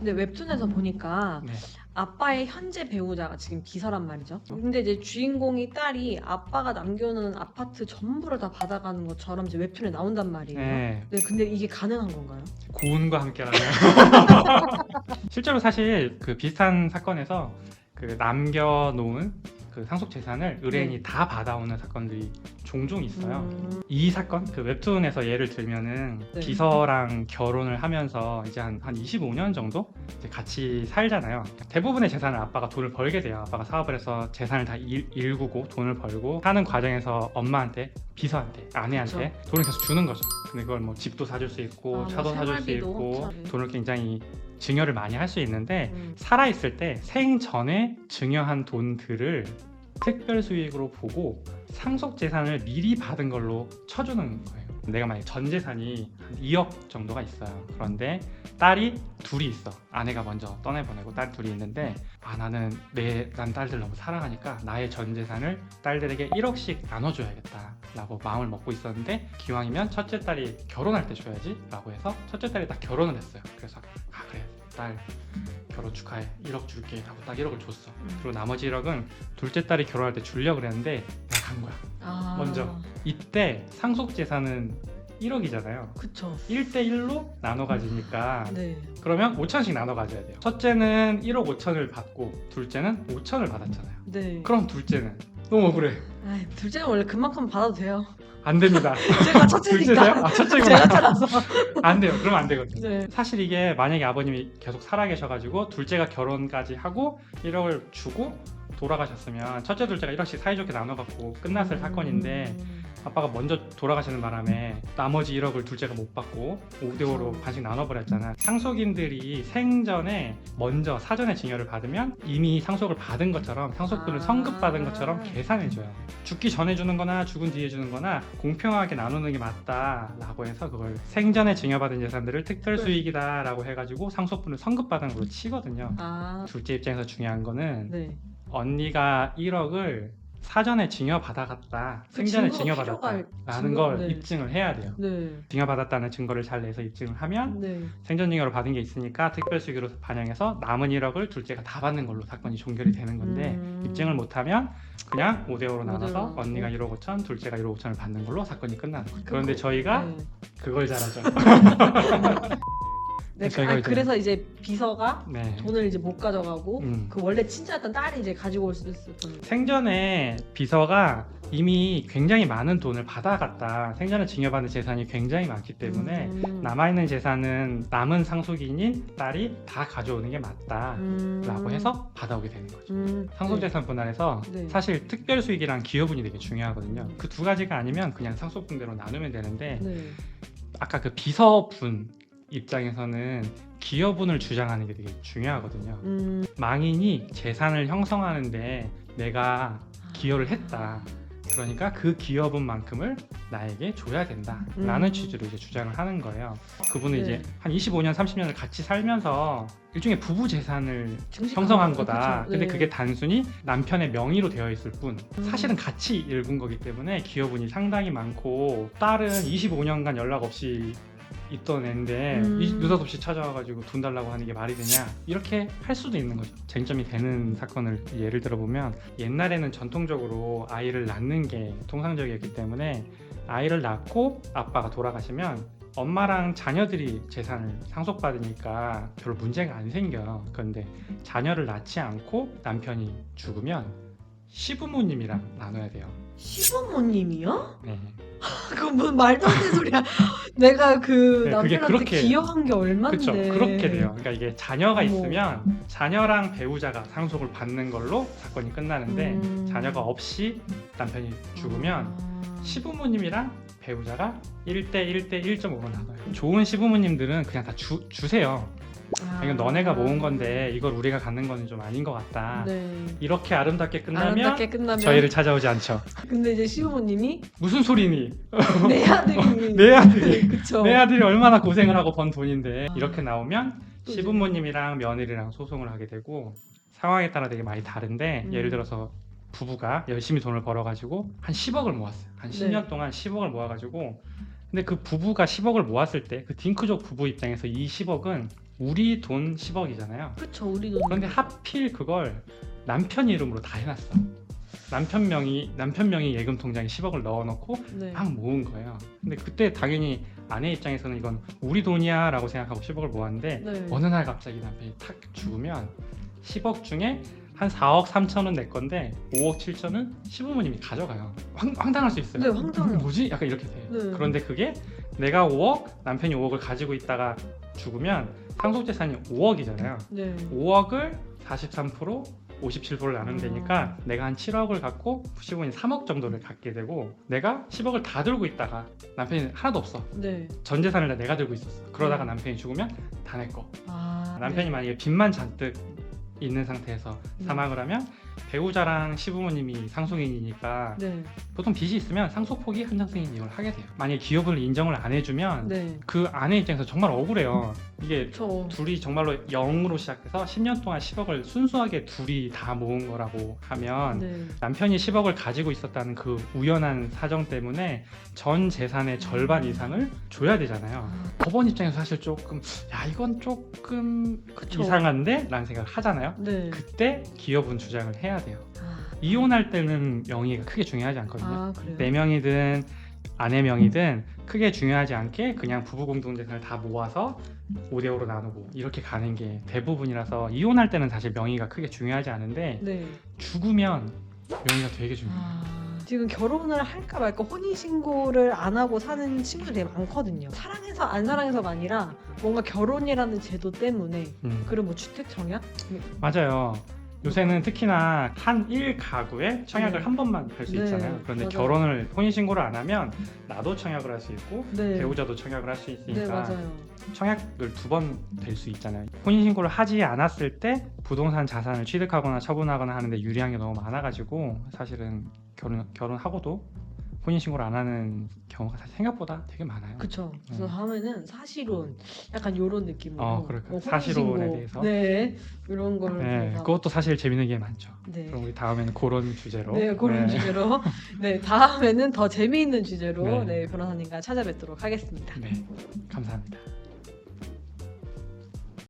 근데 웹툰에서 보니까 네. 아빠의 현재 배우자가 지금 비서란 말이죠. 어? 근데 이제 주인공이 딸이 아빠가 남겨놓은 아파트 전부를 다 받아가는 것처럼 이제 웹툰에 나온단 말이에요. 네. 네, 근데 이게 가능한 건가요? 고운과 함께라네요. 실제로 사실 그 비슷한 사건에서 그 남겨놓은 그 상속 재산을 의뢰인이 네. 다 받아오는 사건들이 종종 있어요. 음, 이 사건, 그 웹툰에서 예를 들면은 네. 비서랑 결혼을 하면서 이제 한 25년 정도 이제 같이 살잖아요. 대부분의 재산을 아빠가 돈을 벌게 돼요. 아빠가 사업을 해서 재산을 다 일구고 돈을 벌고 하는 과정에서 엄마한테, 비서한테, 아내한테 돈을 계속 주는 거죠. 근데 그걸 뭐 집도 사줄 수 있고 뭐 차도 사줄 수 생활비도 있고 참. 돈을 굉장히 증여를 많이 할 수 있는데 음. 살아있을 때 생전에 증여한 돈들을 특별 수익으로 보고 상속 재산을 미리 받은 걸로 쳐주는 거예요. 내가 만약에 전 재산이 한 2억 정도가 있어요. 그런데 딸이 둘이 있어. 아내가 먼저 떠내보내고 딸 둘이 있는데 나는 난 딸들 너무 사랑하니까 나의 전 재산을 딸들에게 1억씩 나눠줘야겠다 라고 마음을 먹고 있었는데 기왕이면 첫째 딸이 결혼할 때 줘야지 라고 해서 첫째 딸이 딱 결혼을 했어요. 그래서 그래 딸 결혼 축하해 1억 줄게 하고 딱 1억을 줬어. 그리고 나머지 1억은 둘째 딸이 결혼할 때 주려고 그랬는데 내가 간 거야. 아, 먼저. 이때 상속 재산은 1억이잖아요. 그쵸. 1대1로 나눠 가지니까 네. 그러면 5천씩 나눠 가져야 돼요. 첫째는 1억 5천을 받고 둘째는 5천을 받았잖아요. 네. 그럼 둘째는 너무 억울해. 아이, 둘째는 원래 그만큼 받아도 돼요. 안 됩니다. 제가 둘째세요? 첫째니까. 아, 첫째구나. 제가 찾아서. 안 돼요. 그러면 안 되거든요. 네. 사실 이게 만약에 아버님이 계속 살아계셔가지고 둘째가 결혼까지 하고 1억을 주고 돌아가셨으면 첫째 둘째가 1억씩 사이좋게 나눠갖고 끝났을 사건인데 아빠가 먼저 돌아가시는 바람에 나머지 1억을 둘째가 못 받고 5대5로 반씩 나눠버렸잖아. 상속인들이 생전에 먼저 사전에 증여를 받으면 이미 상속을 받은 것처럼 상속분을 아. 성급받은 것처럼 계산해줘요. 죽기 전에 주는 거나 죽은 뒤에 주는 거나 공평하게 나누는 게 맞다라고 해서 그걸 생전에 증여받은 재산들을 특별 수익이다라고 해가지고 상속분을 성급받은 걸로 치거든요. 아, 둘째 입장에서 중요한 거는 네. 언니가 1억을 사전에 증여받아갔다, 그 생전에 증거가 증여받았다라는 증거, 걸 네. 입증을 해야 돼요. 네. 증여받았다는 증거를 잘 내서 입증을 하면 네. 생전 증여로 받은 게 있으니까 특별수익으로 반영해서 남은 1억을 둘째가 다 받는 걸로 사건이 종결이 되는 건데 입증을 못하면 그냥 5대5로 나눠서 5대5 언니가 1억 5천, 둘째가 1억 5천을 받는 걸로 사건이 끝나는 거예요. 그런데 저희가 네. 그걸 잘하죠. 네, 저희가 이제- 그래서 이제 비서가 네. 돈을 이제 못 가져가고 음. 그 원래 친자였던 딸이 이제 가지고 올 수 있을 돈. 생전에 비서가 이미 굉장히 많은 돈을 받아갔다. 생전에 증여받은 재산이 굉장히 많기 때문에 남아있는 재산은 남은 상속인인 딸이 다 가져오는 게 맞다라고 해서 받아오게 되는 거죠. 상속재산 분할에서 네. 사실 특별수익이랑 기여분이 되게 중요하거든요. 그 두 가지가 아니면 그냥 상속분대로 나누면 되는데 네. 아까 그 비서분 입장에서는 기여분을 주장하는 게 되게 중요하거든요. 망인이 재산을 형성하는데 내가 기여를 했다. 그러니까 그 기여분만큼을 나에게 줘야 된다라는 취지로 이제 주장을 하는 거예요. 그분은 네. 이제 한 25년, 30년을 같이 살면서 일종의 부부 재산을 증식한 형성한 거죠. 거다. 그쵸. 근데 네. 그게 단순히 남편의 명의로 되어 있을 뿐 사실은 같이 일군 거기 때문에 기여분이 상당히 많고 딸은 25년간 연락 없이 있던 애인데 느닷없이 찾아와가지고 돈 달라고 하는 게 말이 되냐 이렇게 할 수도 있는 거죠. 쟁점이 되는 사건을 예를 들어보면 옛날에는 전통적으로 아이를 낳는 게 통상적이었기 때문에 아이를 낳고 아빠가 돌아가시면 엄마랑 자녀들이 재산을 상속받으니까 별 문제가 안 생겨요. 그런데 자녀를 낳지 않고 남편이 죽으면 시부모님이랑 나눠야 돼요. 시부모님이요? 네. 그건 뭐 말도 안 되는 소리야. 내가 그 네, 그게 남편한테 그렇게- 기여한 게 얼마인데. 그렇죠. 그렇게 돼요. 그러니까 이게 자녀가 어머. 있으면 자녀랑 배우자가 상속을 받는 걸로 사건이 끝나는데 자녀가 없이 남편이 죽으면 시부모님이랑 배우자가 1대 1.5로 나눠요. 좋은 시부모님들은 그냥 다 주세요. 이건 너네가 모은 건데 이걸 우리가 갖는 거는 좀 아닌 것 같다. 네. 이렇게 아름답게 끝나면 아름답게 끝나면. 저희를 찾아오지 않죠. 근데 이제 시부모님이 무슨 소리니? 내 아들이. 내 아들이 그쵸. 내 아들이 얼마나 고생을 하고 번 돈인데 아. 이렇게 나오면 또 이제- 시부모님이랑 며느리랑 소송을 하게 되고 상황에 따라 되게 많이 다른데 예를 들어서 부부가 열심히 돈을 벌어가지고 한 10억을 모았어요. 한 10년 동안 10억을 모아가지고 근데 그 부부가 10억을 모았을 때 그 딩크족 부부 입장에서 이 10억은 우리 돈 10억이잖아요. 그쵸, 우리 돈. 그런데 하필 그걸 남편 이름으로 다 해놨어. 남편 명의 예금 통장에 10억을 넣어놓고 네. 막 모은 거예요. 근데 그때 당연히 아내 입장에서는 이건 우리 돈이야 라고 생각하고 10억을 모았는데 네. 어느 날 갑자기 남편이 탁 죽으면 10억 중에 한 4억 3천은 내 건데 5억 7천은 시부모님이 가져가요. 황당할 수 있어요. 네, 황당해요. 뭐지? 약간 이렇게 돼요. 네. 그런데 그게 내가 5억, 남편이 5억을 가지고 있다가 죽으면 상속재산이 5억이잖아요. 네. 5억을 43%, 57%를 나누면 되니까 아. 내가 한 7억을 갖고 시부모님 3억 정도를 갖게 되고 내가 10억을 다 들고 있다가 남편이 하나도 없어. 네. 전 재산을 다 내가 들고 있었어. 그러다가 네. 남편이 죽으면 다 내 거. 아, 남편이 네. 만약에 빚만 잔뜩 있는 상태에서 네. 사망을 하면 배우자랑 시부모님이 상속인이니까 네. 보통 빚이 있으면 상속포기 한정승인 이용을 하게 돼요. 만약에 기업을 인정을 안 해주면 네. 그 아내 입장에서 정말 억울해요. 이게 그쵸. 둘이 정말로 0으로 시작해서 10년 동안 10억을 순수하게 둘이 다 모은 거라고 하면 네. 남편이 10억을 가지고 있었다는 그 우연한 사정 때문에 전 재산의 절반 이상을 줘야 되잖아요. 아, 법원 입장에서 사실 조금 야 이건 조금 그쵸. 이상한데? 라는 생각을 하잖아요. 네. 그때 기업은 주장을 해야 돼요. 아, 이혼할 때는 명의가 크게 중요하지 않거든요. 아, 그래요? 내 명의든 아내 명의든 크게 중요하지 않게 그냥 부부 공동재산을 다 모아서 5대5로 나누고 이렇게 가는 게 대부분이라서 이혼할 때는 사실 명의가 크게 중요하지 않은데 네. 죽으면 명의가 되게 중요해요. 지금 결혼을 할까 말까 혼인신고를 안 하고 사는 친구들 되게 많거든요. 사랑해서 안 사랑해서가 아니라 뭔가 결혼이라는 제도 때문에 그리고 뭐 주택 청약? 맞아요. 요새는 특히나 한 1가구에 청약을 네. 한 번만 할 수 네, 있잖아요. 그런데 맞아요. 결혼을 혼인신고를 안 하면 나도 청약을 할 수 있고 네. 배우자도 청약을 할 수 네, 있으니까 맞아요. 청약을 2번 될 수 있잖아요. 혼인신고를 하지 않았을 때 부동산 자산을 취득하거나 처분하거나 하는데 유리한 게 너무 많아가지고 사실은 결혼하고도 혼인신고를 안 하는 경우가 사실 생각보다 되게 많아요. 그쵸. 그래서 다음에는 사실혼 약간 요런 느낌으로 그럴까요? 혼인신고, 사실혼에 대해서? 네. 이런 걸 네, 저희가 그것도 사실 재밌는 게 많죠. 네. 그럼 우리 다음에는 그런 주제로 네, 그런 주제로 네, 다음에는 더 재미있는 주제로 네. 네, 변호사님과 찾아뵙도록 하겠습니다. 네, 감사합니다.